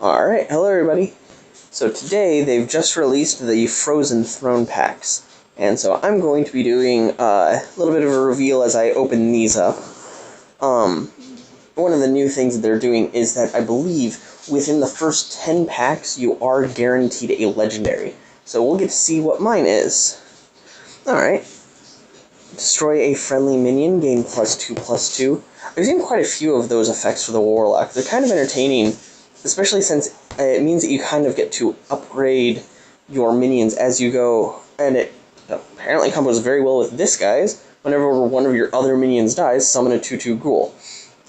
Alright, hello everybody. So today they've just released the Frozen Throne packs. And so I'm going to be doing a little bit of a reveal as I open these up. One of the new things that they're doing is that I believe within the first 10 packs you are guaranteed a legendary. So we'll get to see what mine is. Alright. Destroy a friendly minion, gain +2/+2. I've seen quite a few of those effects for the Warlock. They're kind of entertaining, especially since it means that you kind of get to upgrade your minions as you go, and it apparently combos very well with this guy's. Whenever one of your other minions dies, summon a 2/2 ghoul.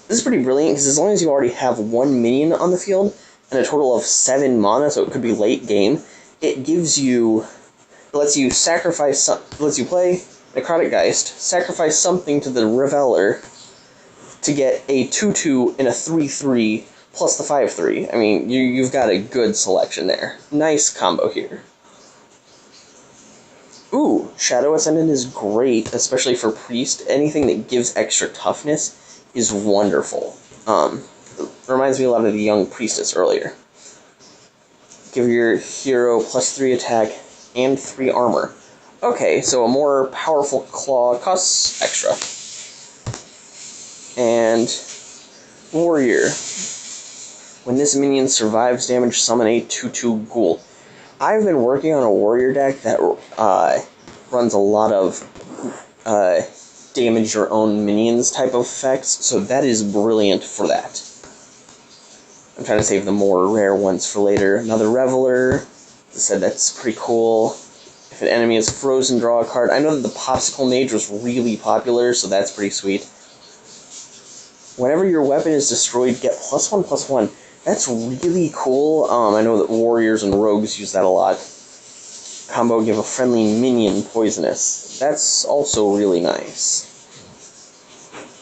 This is pretty brilliant, because as long as you already have one minion on the field, and a total of 7 mana, so it could be late game, it gives you, it lets you sacrifice, lets you play Necrotic Geist, sacrifice something to the Reveler to get a 2/2 and a 3/3 plus the 5/3. I mean, you've got a good selection there. Nice combo here. Ooh, Shadow Ascendant is great, especially for Priest. Anything that gives extra toughness is wonderful. Reminds me a lot of the Young Priestess earlier. Give your hero +3 attack and 3 armor. Okay, so a more powerful claw costs extra. And Warrior. When this minion survives damage, summon a 2/2 ghoul. I've been working on a warrior deck that runs a lot of damage your own minions type of effects, so that is brilliant for that. I'm trying to save the more rare ones for later. Another Reveler. As I said, that's pretty cool. If an enemy is frozen, draw a card. I know that the Popsicle Mage was really popular, so that's pretty sweet. Whenever your weapon is destroyed, get +1/+1. That's really cool. I know that warriors and rogues use that a lot. Combo, give a friendly minion poisonous. That's also really nice.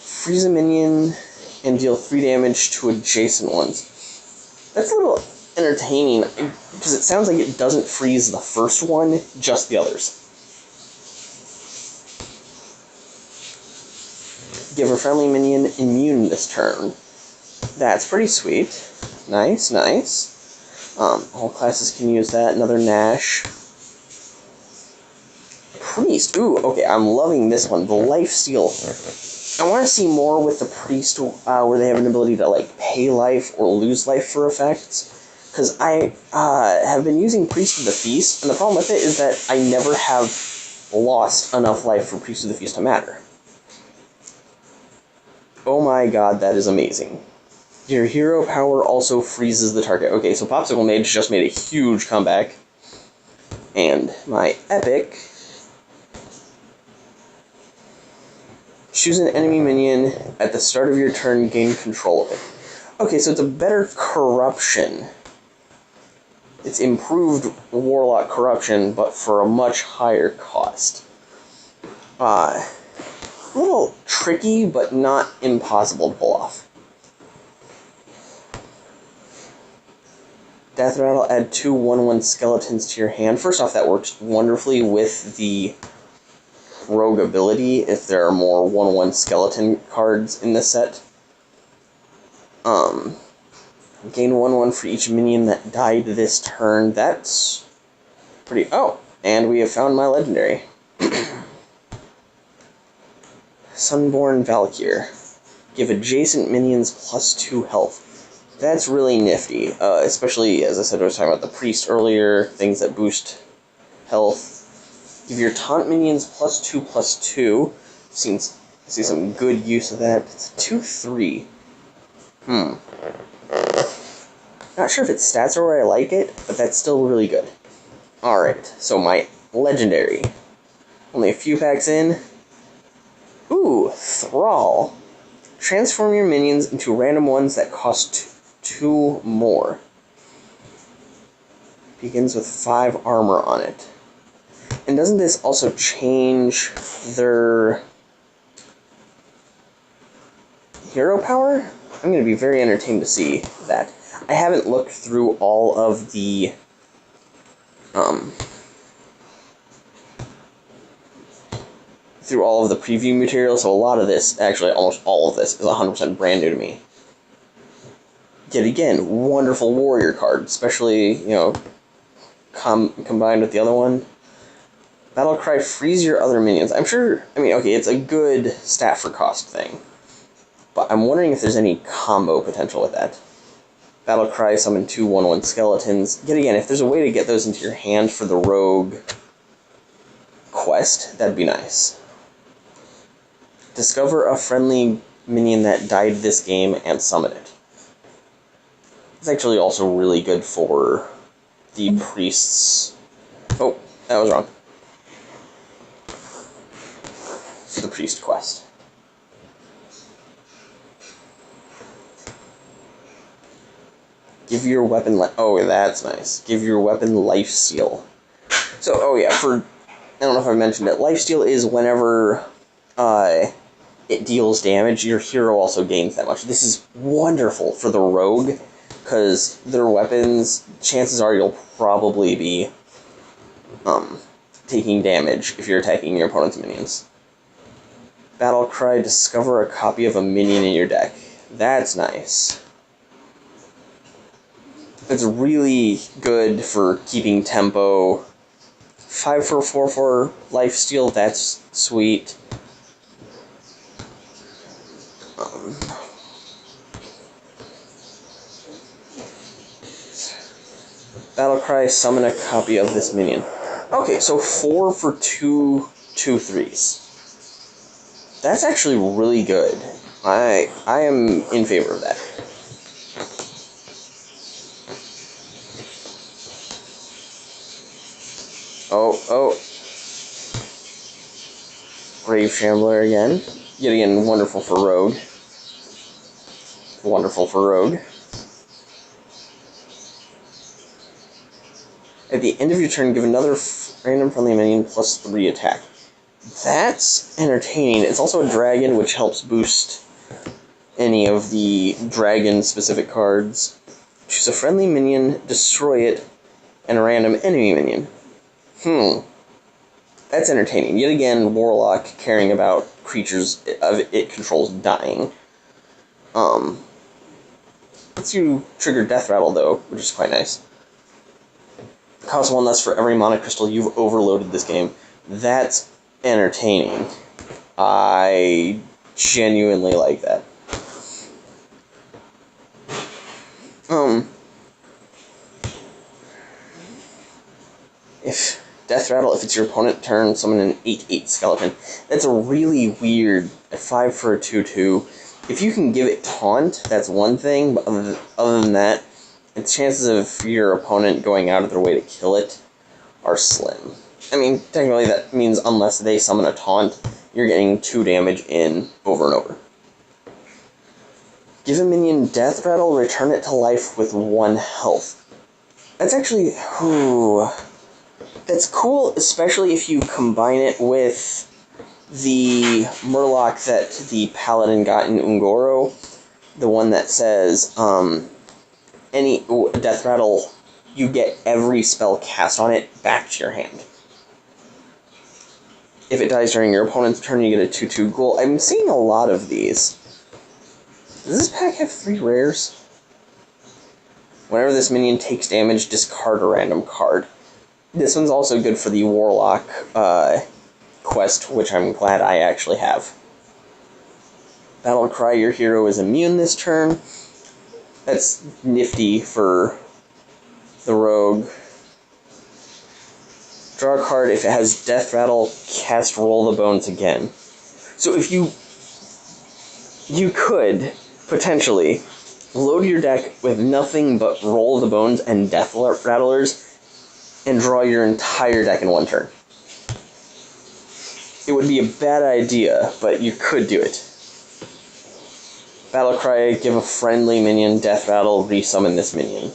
Freeze a minion and deal 3 damage to adjacent ones. That's a little entertaining, because it sounds like it doesn't freeze the first one, just the others. Give a friendly minion immune this turn. That's pretty sweet. Nice, nice. All classes can use that. Another Nash. Priest. Ooh, okay, I'm loving this one. The Lifesteal. I want to see more with the Priest, where they have an ability to, like, pay life or lose life for effects. Because I have been using Priest of the Feast, and the problem with it is that I never have lost enough life for Priest of the Feast to matter. Oh my god, that is amazing. Your hero power also freezes the target. Okay, so Popsicle Mage just made a huge comeback. And my epic... Choose an enemy minion at the start of your turn, gain control of it. Okay, so it's a better corruption. It's improved Warlock corruption, but for a much higher cost. A little tricky, but not impossible to pull off. Death Rattle, add 2 1/1 skeletons to your hand. First off, that works wonderfully with the rogue ability, if there are more 1/1 skeleton cards in the set. Gain 1/1 for each minion that died this turn. That's pretty... Oh, and we have found my legendary. Sunborn Valkyr. Give adjacent minions +2 health. That's really nifty, especially, as I said, I was talking about the Priest earlier, things that boost health. Give your taunt minions +2/+2. I see some good use of that. It's 2/3. Not sure if its stats are where I like it, but that's still really good. Alright, so my legendary. Only a few packs in. Ooh, Thrall. Transform your minions into random ones that cost 2 more. Begins with 5 armor on it. And doesn't this also change their hero power? I'm going to be very entertained to see that. I haven't looked through all of the preview material, so a lot of this, actually almost all of this, is 100% brand new to me. Yet again, wonderful warrior card, especially, combined with the other one. Battlecry, freeze your other minions. I'm sure, okay, it's a good stat for cost thing. But I'm wondering if there's any combo potential with that. Battlecry, summon 2 1/1 skeletons. Yet again, if there's a way to get those into your hand for the rogue quest, that'd be nice. Discover a friendly minion that died this game and summon it. It's actually also really good for the priests. Oh, that was wrong. For the priest quest. Give your weapon oh, that's nice. Give your weapon lifesteal. So, oh yeah, I don't know if I mentioned it, lifesteal is whenever it deals damage, your hero also gains that much. This is wonderful for the rogue, because their weapons, chances are you'll probably be taking damage if you're attacking your opponent's minions. Battlecry, discover a copy of a minion in your deck. That's nice. It's really good for keeping tempo. 5 for 4/4 lifesteal, that's sweet. Battlecry, summon a copy of this minion. Okay, so 4 for 2 2/3s. That's actually really good. I am in favor of that. Oh. Grave Shambler again. Yet again, wonderful for rogue. Wonderful for rogue. At the end of your turn, give another random friendly minion plus 3 attack. That's entertaining. It's also a dragon, which helps boost any of the dragon-specific cards. Choose a friendly minion, destroy it, and a random enemy minion. That's entertaining. Yet again, Warlock caring about creatures it controls dying. Lets you trigger Death Rattle, though, which is quite nice. Cost 1 less for every mana crystal you've overloaded this game. That's entertaining. I genuinely like that. If Death Rattle, if it's your opponent turn, summon an 8/8 skeleton. That's a really weird 5 for a 2/2. If you can give it taunt, that's one thing, but other than that, the chances of your opponent going out of their way to kill it are slim. Technically that means unless they summon a taunt, you're getting 2 damage in over and over. Give a minion Death Rattle, return it to life with 1 health. That's actually... That's cool, especially if you combine it with the Murloc that the Paladin got in Ungoro. The one that says, any Death Rattle, you get every spell cast on it back to your hand. If it dies during your opponent's turn, you get a 2/2 ghoul. I'm seeing a lot of these. Does this pack have 3 rares? Whenever this minion takes damage, discard a random card. This one's also good for the Warlock quest, which I'm glad I actually have. Battlecry, your hero is immune this turn. That's nifty for the rogue. Draw a card. If it has Death Rattle, cast Roll the Bones again. So if you could, potentially, load your deck with nothing but Roll the Bones and Death Rattlers, and draw your entire deck in 1 turn. It would be a bad idea, but you could do it. Battlecry, give a friendly minion Death Rattle, resummon this minion.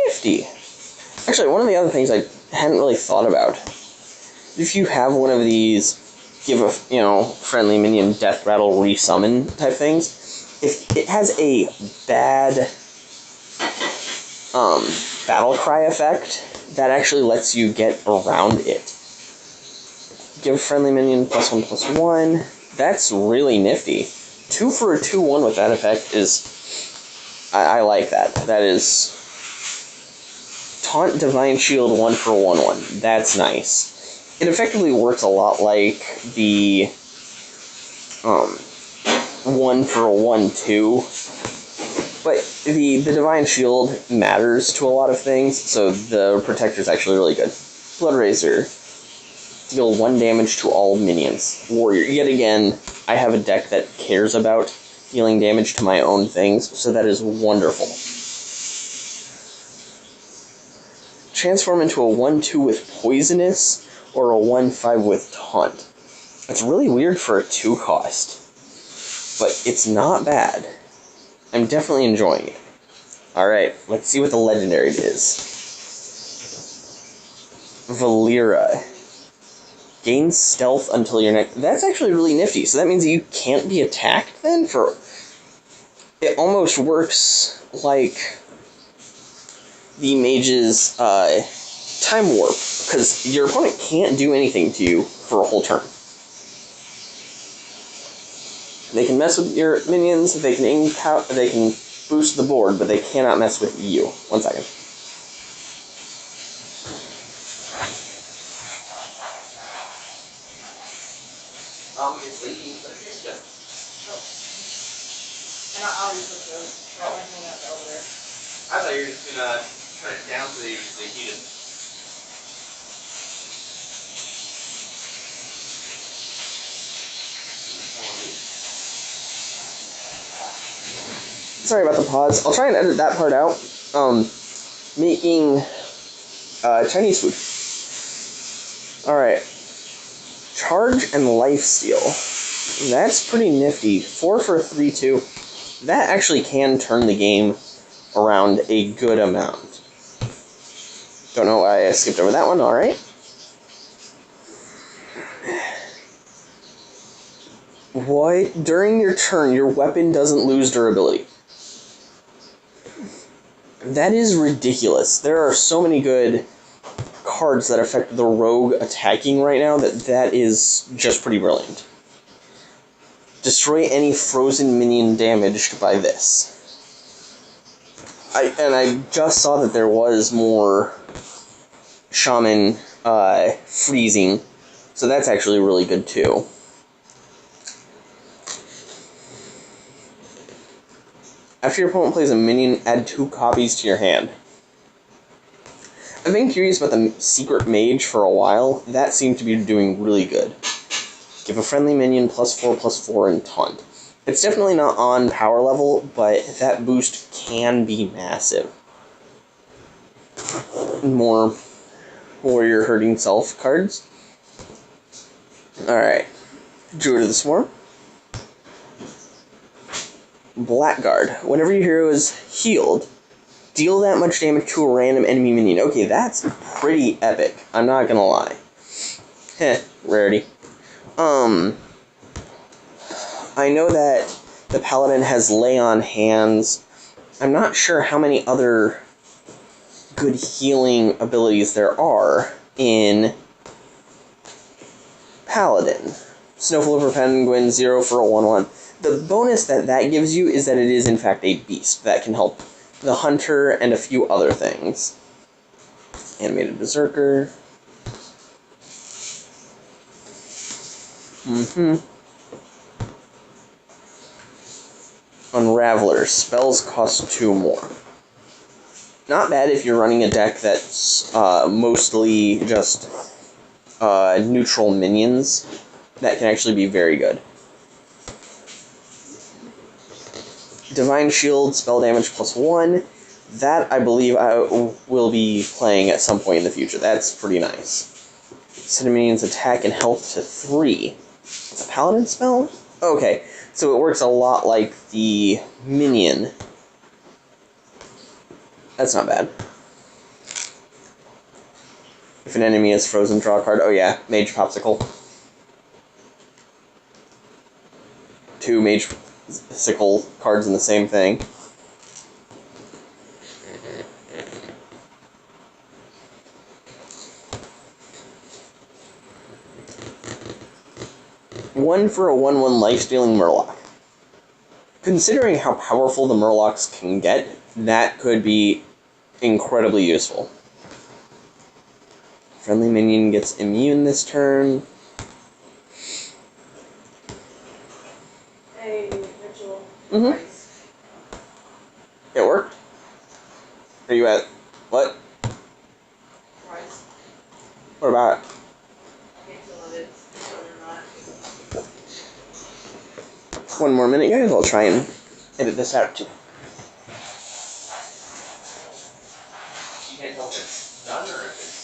Nifty. Actually, one of the other things I hadn't really thought about. If you have one of these, give a, friendly minion Death Rattle, resummon type things, if it has a bad Battlecry effect, that actually lets you get around it. Give a friendly minion +1/+1. That's really nifty. 2 for a 2/1 with that effect is I like that. That is... Taunt Divine Shield 1 for 1/1. That's nice. It effectively works a lot like the 1 for 1/2. But the Divine Shield matters to a lot of things, so the Protector is actually really good. Blood Razor. Deal 1 damage to all minions. Warrior. Yet again, I have a deck that cares about dealing damage to my own things, so that is wonderful. Transform into a 1/2 with Poisonous, or a 1/5 with Taunt. It's really weird for a 2 cost, but it's not bad. I'm definitely enjoying it. Alright, let's see what the legendary is. Valera. Gains stealth until your next... That's actually really nifty, so that means that you can't be attacked then? It almost works like the mage's time warp, because your opponent can't do anything to you for a whole turn. They can mess with your minions, they can boost the board, but they cannot mess with you. 1 second. It's leaking, but it's good. And I'll use those. That one hanging out over there. I thought you were just gonna turn it down so they heated. Sorry about the pause. I'll try and edit that part out. Making Chinese food. Alright. Charge and Lifesteal. That's pretty nifty. 4 for 3/2. That actually can turn the game around a good amount. Don't know why I skipped over that one. Alright. What? During your turn, your weapon doesn't lose durability. That is ridiculous. There are so many good cards that affect the rogue attacking right now that is just pretty brilliant. Destroy any frozen minion damaged by this. I just saw that there was more shaman freezing, so that's actually really good too. After your opponent plays a minion, add 2 copies to your hand. I've been curious about the Secret Mage for a while. That seemed to be doing really good. Give a friendly minion +4/+4 and taunt. It's definitely not on power level, but that boost can be massive. More warrior hurting self cards. Alright. Druid of the Swarm. Blackguard. Whenever your hero is healed, deal that much damage to a random enemy minion. Okay, that's pretty epic. I'm not gonna lie. Heh, rarity. I know that the Paladin has Lay on Hands. I'm not sure how many other good healing abilities there are in Paladin. Snowfall over Penguin, 0 for a 1/1. The bonus that gives you is that it is in fact a beast that can help the Hunter and a few other things. Animated Berserker. Unraveler. Spells cost 2 more. Not bad if you're running a deck that's mostly just neutral minions. That can actually be very good. Divine Shield, spell damage +1. That, I believe, I will be playing at some point in the future. That's pretty nice. Set a minion's attack and health to 3. It's a Paladin spell? Okay, so it works a lot like the minion. That's not bad. If an enemy is frozen, draw a card. Oh yeah, Mage Popsicle. 2 Mage Sickle cards in the same thing. One for a 1/1 life-stealing Murloc. considering how powerful the Murlocs can get, that could be incredibly useful. Friendly minion gets immune this turn. A ritual. Mm-hmm. It worked? Are you at... what? Twice. What about it? I can't tell if it's done or not. One more minute, guys. I'll try and edit this out, too. You can't tell if it's done or if it's